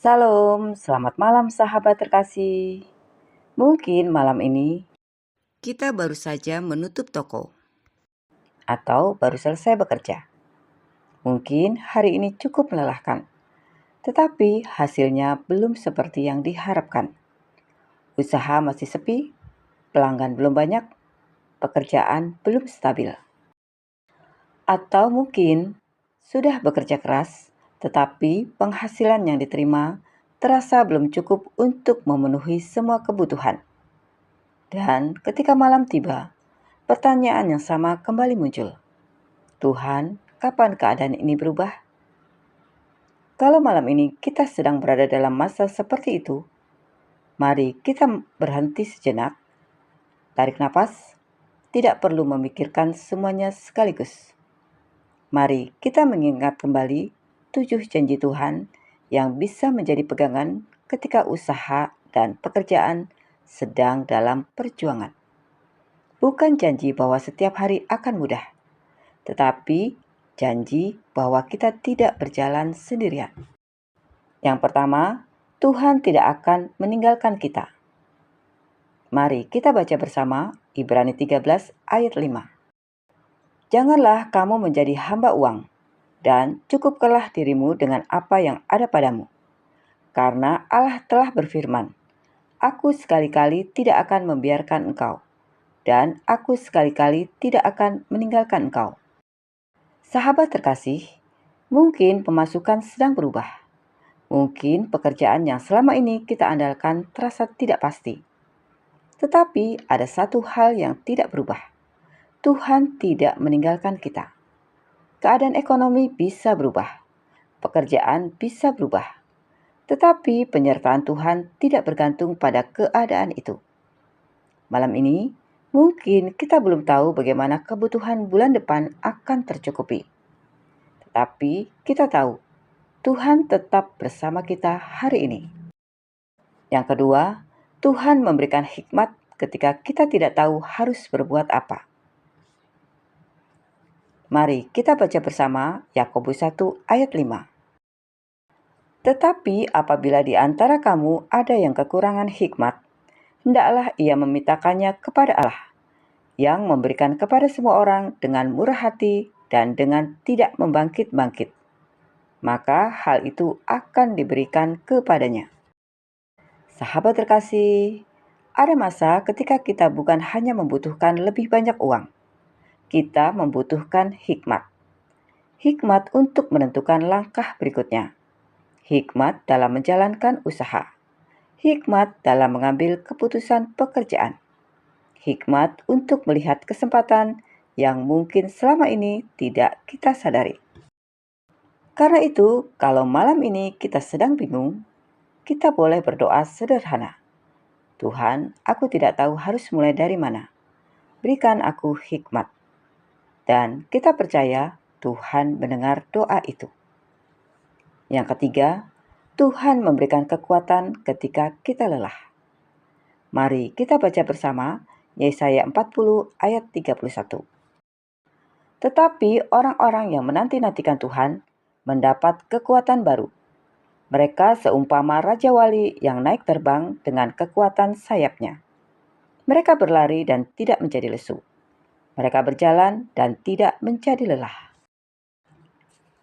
Salam, selamat malam sahabat terkasih. Mungkin malam ini kita baru saja menutup toko atau baru selesai bekerja. Mungkin hari ini cukup melelahkan, tetapi hasilnya belum seperti yang diharapkan. Usaha masih sepi, pelanggan belum banyak, pekerjaan belum stabil. Atau mungkin sudah bekerja keras, tetapi penghasilan yang diterima terasa belum cukup untuk memenuhi semua kebutuhan. Dan ketika malam tiba, pertanyaan yang sama kembali muncul. Tuhan, kapan keadaan ini berubah? Kalau malam ini kita sedang berada dalam masa seperti itu, mari kita berhenti sejenak, tarik nafas, tidak perlu memikirkan semuanya sekaligus. Mari kita mengingat kembali 7 janji Tuhan yang bisa menjadi pegangan ketika usaha dan pekerjaan sedang dalam perjuangan. Bukan janji bahwa setiap hari akan mudah, tetapi janji bahwa kita tidak berjalan sendirian. Yang pertama, Tuhan tidak akan meninggalkan kita. Mari kita baca bersama Ibrani 13 ayat 5. Janganlah kamu menjadi hamba uang, dan cukupkanlah dirimu dengan apa yang ada padamu. Karena Allah telah berfirman, Aku sekali-kali tidak akan membiarkan engkau, dan aku sekali-kali tidak akan meninggalkan engkau. Sahabat terkasih, mungkin pemasukan sedang berubah. Mungkin pekerjaan yang selama ini kita andalkan terasa tidak pasti. Tetapi ada satu hal yang tidak berubah. Tuhan tidak meninggalkan kita. Keadaan ekonomi bisa berubah. Pekerjaan bisa berubah. Tetapi penyertaan Tuhan tidak bergantung pada keadaan itu. Malam ini, mungkin kita belum tahu bagaimana kebutuhan bulan depan akan tercukupi. Tetapi kita tahu, Tuhan tetap bersama kita hari ini. Yang kedua, Tuhan memberikan hikmat ketika kita tidak tahu harus berbuat apa. Mari kita baca bersama Yakobus 1 ayat 5. Tetapi apabila di antara kamu ada yang kekurangan hikmat, hendaklah ia memintakannya kepada Allah, yang memberikan kepada semua orang dengan murah hati dan dengan tidak membangkit-bangkit. Maka hal itu akan diberikan kepadanya. Sahabat terkasih, ada masa ketika kita bukan hanya membutuhkan lebih banyak uang, kita membutuhkan hikmat. Hikmat untuk menentukan langkah berikutnya. Hikmat dalam menjalankan usaha. Hikmat dalam mengambil keputusan pekerjaan. Hikmat untuk melihat kesempatan yang mungkin selama ini tidak kita sadari. Karena itu, kalau malam ini kita sedang bingung, kita boleh berdoa sederhana. Tuhan, aku tidak tahu harus mulai dari mana. Berikan aku hikmat. Dan kita percaya Tuhan mendengar doa itu. Yang ketiga, Tuhan memberikan kekuatan ketika kita lelah. Mari kita baca bersama Yesaya 40 ayat 31. Tetapi orang-orang yang menanti-nantikan Tuhan mendapat kekuatan baru. Mereka seumpama Raja Wali yang naik terbang dengan kekuatan sayapnya. Mereka berlari dan tidak menjadi lesu. Mereka berjalan dan tidak menjadi lelah.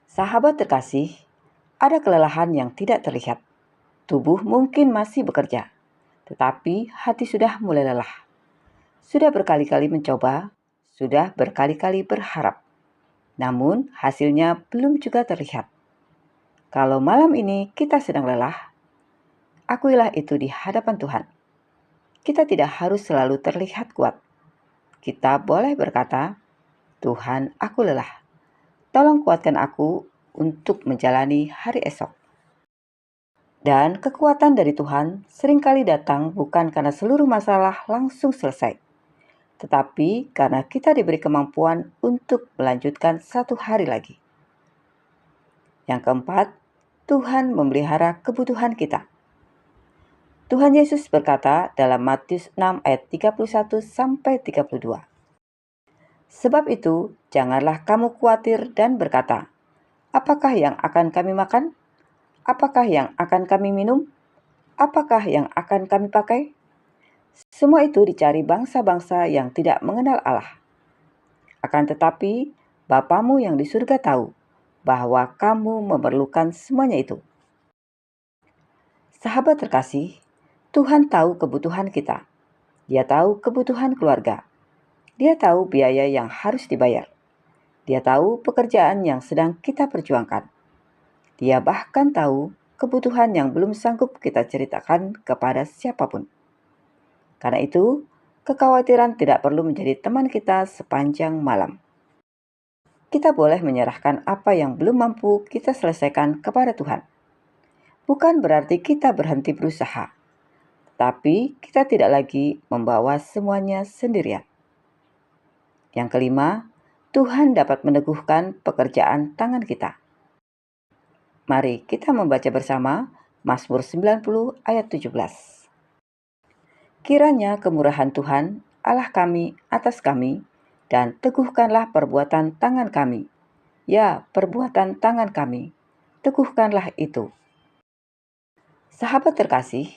Sahabat terkasih, ada kelelahan yang tidak terlihat. Tubuh mungkin masih bekerja, tetapi hati sudah mulai lelah. Sudah berkali-kali mencoba, sudah berkali-kali berharap. Namun hasilnya belum juga terlihat. Kalau malam ini kita sedang lelah, akuilah itu di hadapan Tuhan. Kita tidak harus selalu terlihat kuat. Kita boleh berkata, Tuhan, aku lelah. Tolong kuatkan aku untuk menjalani hari esok. Dan kekuatan dari Tuhan seringkali datang bukan karena seluruh masalah langsung selesai, tetapi karena kita diberi kemampuan untuk melanjutkan satu hari lagi. Yang keempat, Tuhan memelihara kebutuhan kita. Tuhan Yesus berkata dalam Matius 6 ayat 31-32. Sebab itu, janganlah kamu khawatir dan berkata, apakah yang akan kami makan? Apakah yang akan kami minum? Apakah yang akan kami pakai? Semua itu dicari bangsa-bangsa yang tidak mengenal Allah. Akan tetapi, Bapamu yang di surga tahu bahwa kamu memerlukan semuanya itu. Sahabat terkasih, Tuhan tahu kebutuhan kita. Dia tahu kebutuhan keluarga. Dia tahu biaya yang harus dibayar. Dia tahu pekerjaan yang sedang kita perjuangkan. Dia bahkan tahu kebutuhan yang belum sanggup kita ceritakan kepada siapapun. Karena itu, kekhawatiran tidak perlu menjadi teman kita sepanjang malam. Kita boleh menyerahkan apa yang belum mampu kita selesaikan kepada Tuhan. Bukan berarti kita berhenti berusaha, tapi kita tidak lagi membawa semuanya sendirian. Yang kelima, Tuhan dapat meneguhkan pekerjaan tangan kita. Mari kita membaca bersama Mazmur 90 ayat 17. Kiranya kemurahan Tuhan, Allah kami, atas kami, dan teguhkanlah perbuatan tangan kami. Ya, perbuatan tangan kami, teguhkanlah itu. Sahabat terkasih,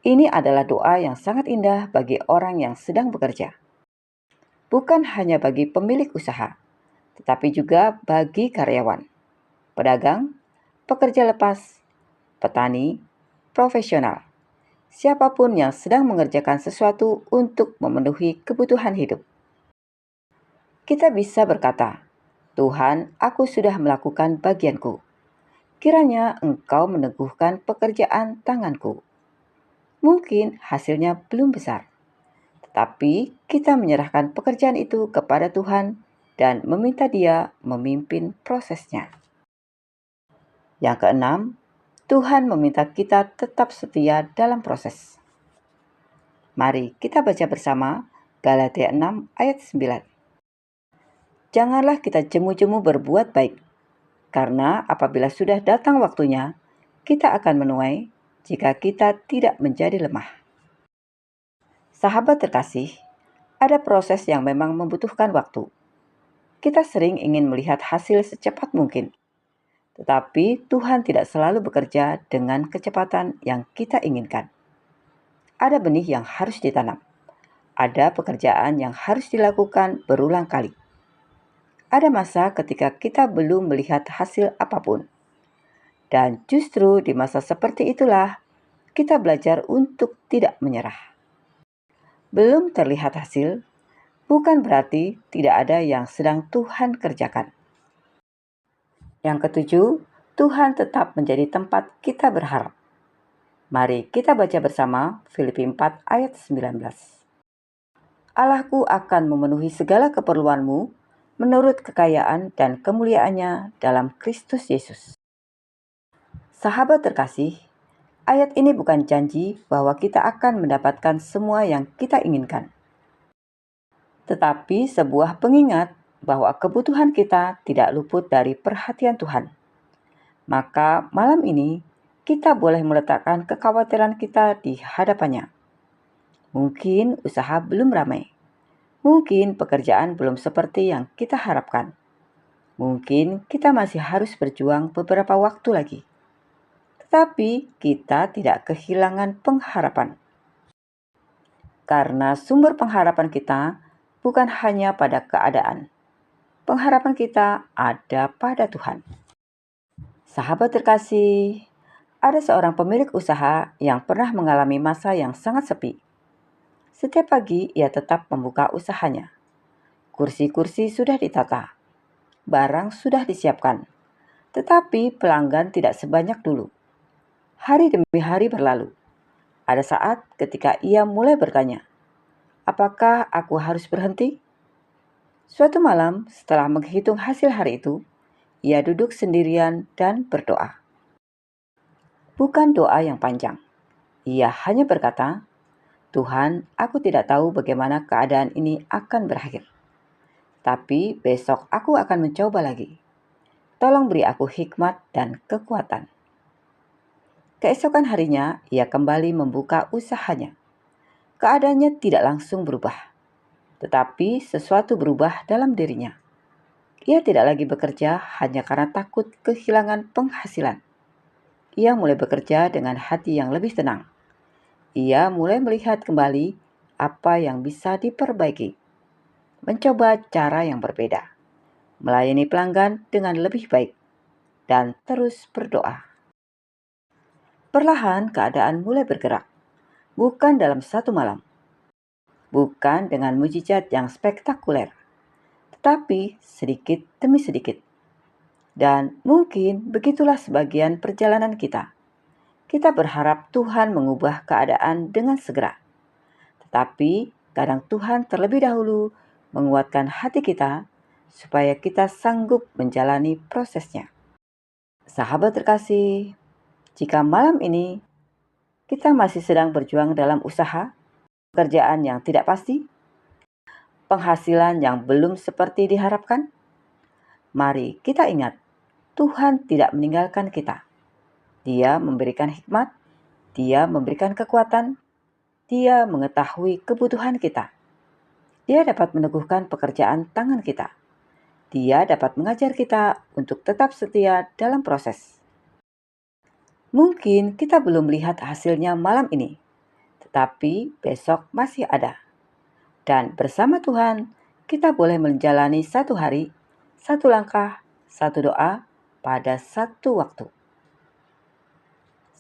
ini adalah doa yang sangat indah bagi orang yang sedang bekerja. Bukan hanya bagi pemilik usaha, tetapi juga bagi karyawan, pedagang, pekerja lepas, petani, profesional, siapapun yang sedang mengerjakan sesuatu untuk memenuhi kebutuhan hidup. Kita bisa berkata, Tuhan, aku sudah melakukan bagianku. Kiranya Engkau meneguhkan pekerjaan tanganku. Mungkin hasilnya belum besar, tetapi kita menyerahkan pekerjaan itu kepada Tuhan dan meminta Dia memimpin prosesnya. Yang keenam, Tuhan meminta kita tetap setia dalam proses. Mari kita baca bersama Galatia 6 ayat 9. Janganlah kita jemu-jemu berbuat baik, karena apabila sudah datang waktunya, kita akan menuai jika kita tidak menjadi lemah. Sahabat terkasih, ada proses yang memang membutuhkan waktu. Kita sering ingin melihat hasil secepat mungkin, tetapi Tuhan tidak selalu bekerja dengan kecepatan yang kita inginkan. Ada benih yang harus ditanam. Ada pekerjaan yang harus dilakukan berulang kali. Ada masa ketika kita belum melihat hasil apapun. Dan justru di masa seperti itulah kita belajar untuk tidak menyerah. Belum terlihat hasil, bukan berarti tidak ada yang sedang Tuhan kerjakan. Yang ketujuh, Tuhan tetap menjadi tempat kita berharap. Mari kita baca bersama Filipi 4 ayat 19. Allahku akan memenuhi segala keperluanmu menurut kekayaan dan kemuliaannya dalam Kristus Yesus. Sahabat terkasih, ayat ini bukan janji bahwa kita akan mendapatkan semua yang kita inginkan, tetapi sebuah pengingat bahwa kebutuhan kita tidak luput dari perhatian Tuhan. Maka malam ini kita boleh meletakkan kekhawatiran kita di hadapannya. Mungkin usaha belum ramai. Mungkin pekerjaan belum seperti yang kita harapkan. Mungkin kita masih harus berjuang beberapa waktu lagi. Tetapi kita tidak kehilangan pengharapan. Karena sumber pengharapan kita bukan hanya pada keadaan. Pengharapan kita ada pada Tuhan. Sahabat terkasih, ada seorang pemilik usaha yang pernah mengalami masa yang sangat sepi. Setiap pagi ia tetap membuka usahanya. Kursi-kursi sudah ditata. Barang sudah disiapkan. Tetapi pelanggan tidak sebanyak dulu. Hari demi hari berlalu. Ada saat ketika ia mulai bertanya, apakah aku harus berhenti? Suatu malam setelah menghitung hasil hari itu, ia duduk sendirian dan berdoa. Bukan doa yang panjang. Ia hanya berkata, Tuhan, aku tidak tahu bagaimana keadaan ini akan berakhir. Tapi besok aku akan mencoba lagi. Tolong beri aku hikmat dan kekuatan. Keesokan harinya, ia kembali membuka usahanya. Keadaannya tidak langsung berubah, tetapi sesuatu berubah dalam dirinya. Ia tidak lagi bekerja hanya karena takut kehilangan penghasilan. ia mulai bekerja dengan hati yang lebih tenang. Ia mulai melihat kembali apa yang bisa diperbaiki, mencoba cara yang berbeda, melayani pelanggan dengan lebih baik, dan terus berdoa. Perlahan keadaan mulai bergerak, bukan dalam satu malam, bukan dengan mujizat yang spektakuler, tetapi sedikit demi sedikit. Dan mungkin begitulah sebagian perjalanan kita. Kita berharap Tuhan mengubah keadaan dengan segera. Tetapi kadang Tuhan terlebih dahulu menguatkan hati kita supaya kita sanggup menjalani prosesnya. Sahabat terkasih, jika malam ini kita masih sedang berjuang dalam usaha, pekerjaan yang tidak pasti, penghasilan yang belum seperti diharapkan, mari kita ingat, Tuhan tidak meninggalkan kita. Dia memberikan hikmat, Dia memberikan kekuatan, Dia mengetahui kebutuhan kita. Dia dapat meneguhkan pekerjaan tangan kita. Dia dapat mengajar kita untuk tetap setia dalam proses. Mungkin kita belum melihat hasilnya malam ini, tetapi besok masih ada. Dan bersama Tuhan, kita boleh menjalani satu hari, satu langkah, satu doa pada satu waktu.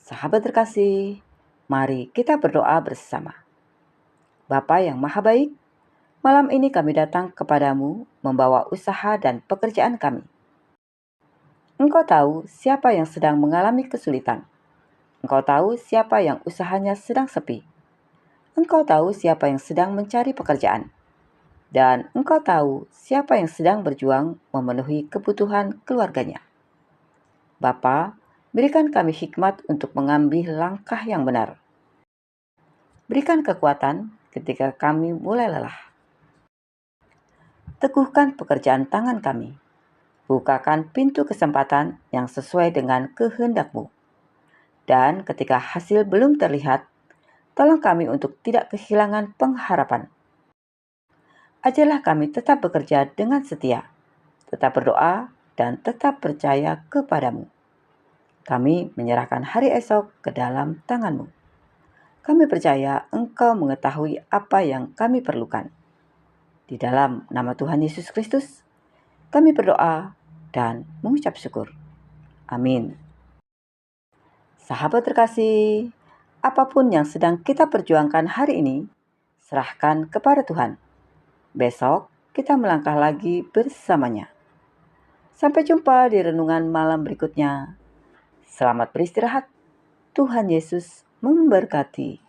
Sahabat terkasih, mari kita berdoa bersama. Bapa yang Maha Baik, malam ini kami datang kepadamu membawa usaha dan pekerjaan kami. Engkau tahu siapa yang sedang mengalami kesulitan. Engkau tahu siapa yang usahanya sedang sepi. Engkau tahu siapa yang sedang mencari pekerjaan. Dan engkau tahu siapa yang sedang berjuang memenuhi kebutuhan keluarganya. Bapa, berikan kami hikmat untuk mengambil langkah yang benar. Berikan kekuatan ketika kami mulai lelah. Teguhkan pekerjaan tangan kami. Bukakan pintu kesempatan yang sesuai dengan kehendak-Mu. Dan ketika hasil belum terlihat, tolong kami untuk tidak kehilangan pengharapan. Ajarlah kami tetap bekerja dengan setia, tetap berdoa, dan tetap percaya kepadamu. Kami menyerahkan hari esok ke dalam tangan-Mu. Kami percaya Engkau mengetahui apa yang kami perlukan. Di dalam nama Tuhan Yesus Kristus, kami berdoa dan mengucap syukur. Amin. Sahabat terkasih, apapun yang sedang kita perjuangkan hari ini, serahkan kepada Tuhan. Besok kita melangkah lagi bersamanya. Sampai jumpa di renungan malam berikutnya. Selamat beristirahat. Tuhan Yesus memberkati.